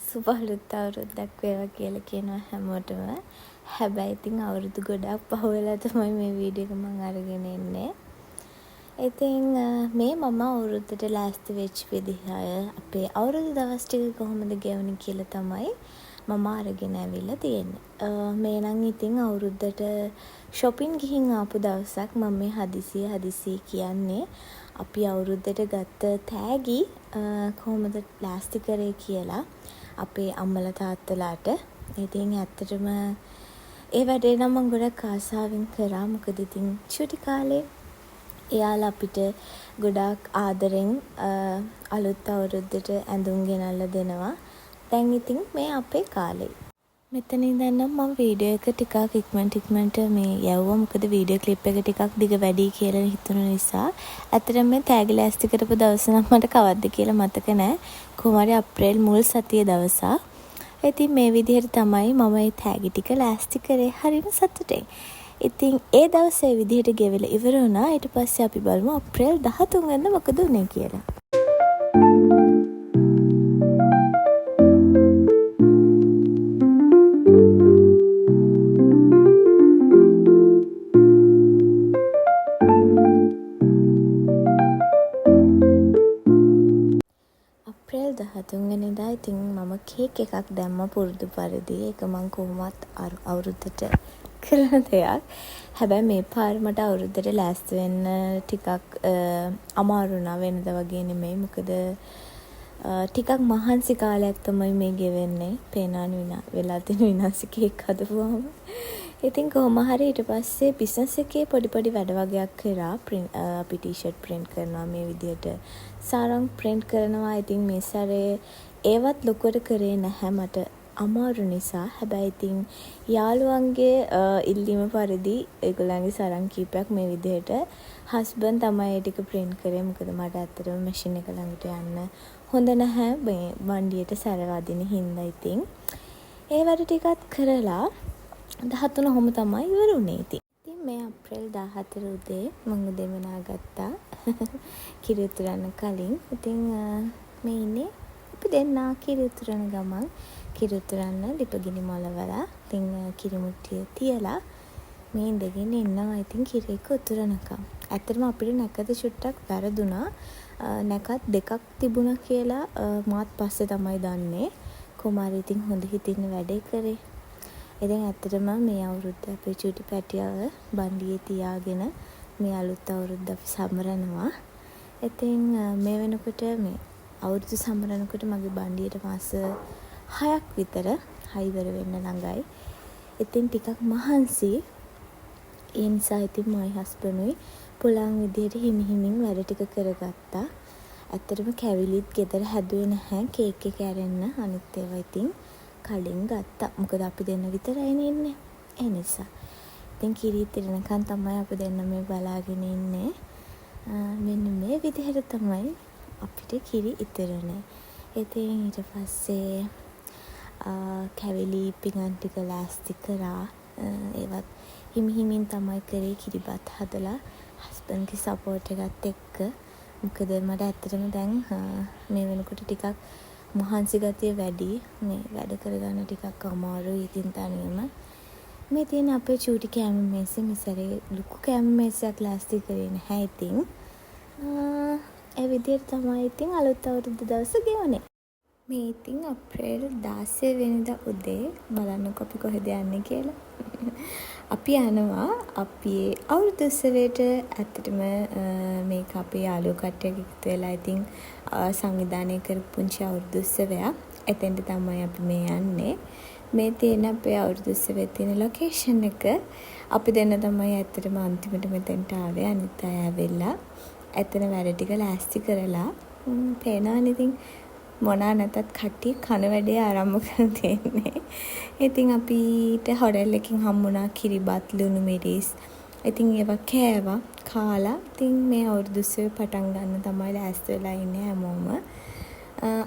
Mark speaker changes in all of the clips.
Speaker 1: සුබ අලුත් අවුරුද්දක් වේවා කියලා කියනවා හැමෝටම. හැබැයි ඉතින් අවුරුදු ගොඩක් පහු වෙලා තමයි මේ වීඩියෝ එක මම අරගෙන එන්නේ. ඉතින් මේ මම අවුරුද්දට ලෑස්ති වෙච්ච විදිහය අපේ අවුරුදු දවස් ටික කොහොමද ගෙවුනේ කියලා තමයි මම අරගෙන ඇවිල්ලා තියෙන්නේ. මේ නම් ඉතින් අවුරුද්දට shopping ගිහින් ආපු දවසක් මම මේ හදිසිය කියන්නේ අපි අවුරුද්දට ගත්ත තෑගි කොහොමද ලෑස්ති කරේ කියලා අපේ අම්මලා තාත්තලාට. ඉතින් ඇත්තටම ඒ වැඩේ නම් මම ගොඩක් ආසාවෙන් කරා. මොකද ඉතින් චුටි කාලේ එයාලා අපිට ගොඩාක් ආදරෙන් අලුත් අවුරුද්දට ඇඳුම් ගෙනල්ලා දෙනවා. දැන් ඉතින් මේ අපේ කාලේ. මෙතන ඉඳන් නම් මම වීඩියෝ එක ටිකක් ඉක්මනට මේ යවුවා. මොකද වීඩියෝ ක්ලිප් එක ටිකක් දිග වැඩි කියලා හිතුන නිසා. ඇත්තටම මේ තෑගි ලෑස්ති කරපු දවස නම් මට කවද්ද කියලා මතක නැහැ. කොහොම හරි අප්‍රේල් මුල් සතියේ දවසක්. ඉතින් මේ විදිහට තමයි මම මේ තෑගි ටික ලෑස්ති කරේ. හරිම සතුටින්. ඉතින් ඒ දවසේ විදිහට ගෙවිලා ඉවර වුණා. ඊට පස්සේ අපි බලමු අප්‍රේල් 13 වෙනිදා මොකද උනේ කියලා. අප්‍රේල් 13 වෙනිදා ඉතින් මම කේක් එකක් දැම්ම පුරුදු පරිදි. ඒක මම කොහොමවත් අවුරුද්දට කරන දෙයක්. හැබැයි මේ පාර මට අවුරුද්දට ලෑස්ති වෙන්න ටිකක් අමාරු වුණා. වෙනද වගේ නෙමෙයි. මොකද ටිකක් මහන්සි කාලයක් තමයි මේ ගෙවෙන්නේ. පේනවනේ වෙලා තියෙන විනාශ කේක් හදපුවාම. ඉතින් කොහොම හරි ඊට පස්සේ බිස්නස් එකේ පොඩි වැඩ වගේක් කරා. අපි ටී-ෂර්ට් print කරනවා මේ විදිහට. සාරං print කරනවා. ඉතින් මේ සැරේ ඒවත් ලොකුවට කරේ නැහැ මට අමාරු නිසා. හැබැයි ඉතින් යාළුවන්ගේ ඉල්ලීම පරිදි ඒගොල්ලන්ගේ සරන් කීපයක් මේ විදිහට හස්බන්ඩ් තමයි ඒ ටික print කරේ. මොකද මට ඇත්තටම මැෂින් එක ළඟට යන්න හොඳ නැහැ මේ වண்டிයට සැර වදින හින්දා. ඉතින් ඒ වැඩ ටිකත් කරලා 13 හොම තමයි ඉවර වුනේ. ඉතින් මේ අප්‍රේල් 14 උදේ මම උදේම නාගත්තා කිරි උතුරන්න කලින්. ඉතින් මේ ඉන්නේ අපි දෙන්නා කිරි උතුරන ගමන් කිරි උතුරන්න ලිපගිනි මොලවලා ඉතින් කිරි මුට්ටිය තියලා මේ ඉඳගෙන ඉන්නවා. ඉතින් කිරි එක උතුරනකම් ඇත්තටම අපිට නැකත චුට්ටක් වැරදුනා. නැකත් දෙකක් තිබුණා කියලා මාත් පස්සේ තමයි දන්නේ. කොමාරි ඉතින් හොඳ හිතින් වැඩේ කරේ. ඉතින් ඇත්තටම මේ අවුරුද්ද අපේ චුටි පැටියව බණ්ඩියේ තියාගෙන මේ අලුත් අවුරුද්ද අපි සමරනවා. ඉතින් මේ වෙනකොට මේ අවුරුදු සමරනකොට මගේ බණ්ඩියට මාස 6ක් විතර හයිවර වෙන්න ළඟයි. ඉතින් ටිකක් මහන්සි. ඒ නිසා ඉතින් මයි හස්බන්ඩ්ුයි පුළාන් විදිහට හිමින් වැඩ ටික කරගත්තා. ඇත්තටම කැවිලිත් ගෙදර හැදුවේ නැහැ කේක් එක ඇරෙන්න. අනිත් ඒවා ඉතින් කලින් ගත්තා. මොකද අපි දෙන්න විතරයිනේ ඉන්නේ. ඒ නිසා. ඉතින් කිරිත් ඉරනකන් තමයි අපි දෙන්න මේ බලාගෙන ඉන්නේ. මෙන්න මේ විදිහට තමයි අපිට කිරි ඉතිරනේ. ඉතින් ඊට පස්සේ කැවිලි පිඟන් ටික ලෑස්ති කරා. ඒවත් හිමින් තමයි කරේ. කිරිබත් හදලා හස්බන්ඩ්ගේ සපෝට් එකත් එක්ක. මොකද මට ඇත්තටම දැන් මේ වෙනකොට ටිකක් මහන්සි ගතිය වැඩි. මේ වැඩ කරගන්න ටිකක් අමාරුයි. ඉතින් තනියම මේ තියෙන අපේ චූටි කෑම මේසෙ මිසරේ ලොකු කෑම මේසයක් ලෑස්ති කරේ නැහැ. ඉතින් ඒ විදිහට තමයි ඉතින් අලුත් අවුරුද්ද දවස ගෙවුනේ. මේ ඉතින් අප්‍රේල් 16 වෙනිදා උදේ බලන්නකො අපි කොහෙද යන්නේ කියලා. අපි යනවා අපි අවුරුදු උත්සවයට. ඇත්තටම මේක අපේ යාළුවෝ කට්ටියක් එකතු වෙලා ඉතින් සංවිධානය කරපු පුංචි අවුරුදු උත්සවයක්. එතෙන්ට තමයි අපි මේ යන්නේ. මේ තියෙන අපේ අවුරුදු උත්සවයේ තියෙන ලොකේෂන් එක. අපි දෙන්න තමයි ඇත්තටම අන්තිමට මෙතෙන්ට ආවේ. අනිත් අය ඇවිල්ලා එතන වැඩ ටික ලෑස්ති කරලා පේනවනේ ඉතින් මොනා නැතත් කට්ටිය කන වැඩේ ආරම්භ කරලා තියෙන්නේ. ඉතින් අපිට හොටෙල් එකකින් හම්බුණා කිරිබත් ලුණු මිරිස්. ඉතින් ඒවා කෑවා කාලා. ඉතින් මේ අවුරුදු උත්සවය පටන් ගන්න තමයි ලෑස්ති වෙලා ඉන්නේ හැමෝම.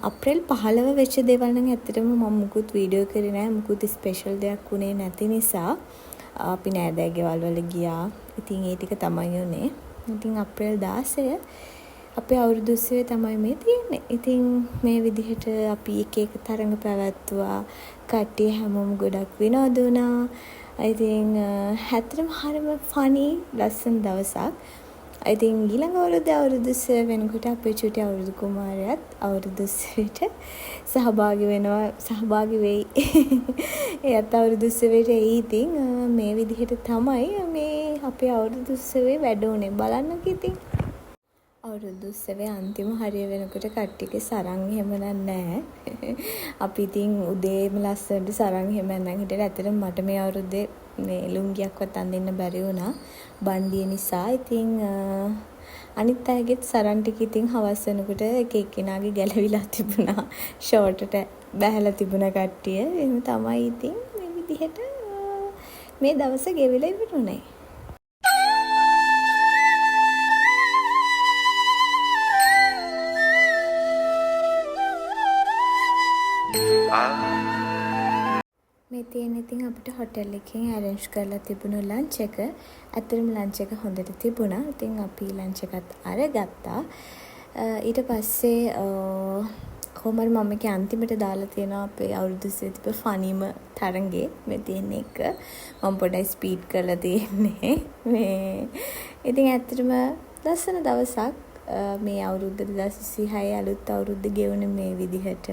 Speaker 1: අප්‍රේල් 15 වෙච්ච දේවල් නම් ඇත්තටම මම මුකුත් වීඩියෝ කරේ නැහැ. මුකුත් ස්පෙෂල් දෙයක් උනේ නැති නිසා අපි නෑදෑ ගෙවල් වල ගියා. ඉතින් ඒ ටික තමයි උනේ. ඉතින් අප්‍රේල් 16 අපේ අවුරුදු උත්සවය තමයි මේ තියෙන්නේ. ඉතින් මේ විදිහට අපි එක එක තරඟ පැවැත්තුවා. කට්ටිය හැමෝම ගොඩක් විනෝද වුණා. ඉතින් ඇත්තටම හරිම ෆනි ලස්සන දවසක්. ඉතින් ඊළඟ අවුරුද්දේ අවුරුදු උත්සවය වෙනකොට අපේ චුටි අවුරුදු කුමාරයාත් අවුරුදු උත්සවයට සහභාගී වෙයි. එයාත් අවුරුදු උත්සවයට එයි. ඉතින් මේ විදිහට තමයි මේ අපේ අවුරුදු උත්සවේ වැඩ උනේ. බලන්නකෝ ඉතින්. අවුරුදු උත්සවයේ අන්තිම හරිය වෙනකොට කට්ටියගේ සරන් එහෙම නැහැ. අපි ඉතින් උදේම ලස්සනට සරන් එහෙම නැන් හිටියට ඇත්තටම මට මේ අවුරුද්දේ මේ ලුංගියක්වත් අඳින්න බැරි වුණා. බණ්ඩිය නිසා. ඉතින් අනිත් අයගෙත් සරන් ටික ඉතින් හවස් වෙනකොට එක එක්කෙනාගේ ගැලවිලා තිබුණා. ෂෝටට බැහැලා තිබුණ කට්ටිය. එහෙම තමයි ඉතින් මේ විදිහට මේ දවස ගෙවිලා ඉවරුනේ. මේ තියෙන ඉතින් අපිට හොටෙල් එකෙන් ඇරේන්ජ් කරලා තිබුණු ලන්ච් එක. ඇත්තටම ලන්ච් එක හොඳට තිබුණා. ඉතින් අපි ලන්ච් එකත් අරගත්තා. ඊට පස්සේ කොහමද මම කිය අන්තිමට දාලා තියෙනවා අපේ අවුරුදු ඉස්සෙල් තිබ්බ ෆනිම තරඟේ මේ තියෙන එක. මම පොඩ්ඩයි ස්පීඩ් කරලා තියෙන්නේ. මේ ඉතින් ඇත්තටම ලස්සන දවසක්. මේ අවුරුද්ද 2026 අලුත් අවුරුද්ද ගෙවුනේ මේ විදිහට.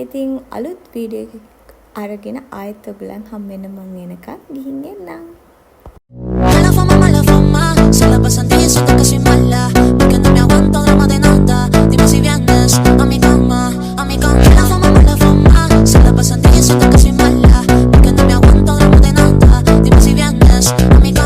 Speaker 1: ඉතින් අලුත් වීඩියෝ එකක් අරගෙන ආයෙත් ඔයගලන් හම්බෙන්න මං එනකන් ගිහින් එන්නම්.
Speaker 2: Mala fama, se la pasan diciendo que soy mala, porque no me aguanto drama de nada. Dime si vienes a mi cama, a mi cama. Mala fama, se la pasan diciendo que soy mala, porque no me aguanto drama de nada. Dime si vienes a mi cama.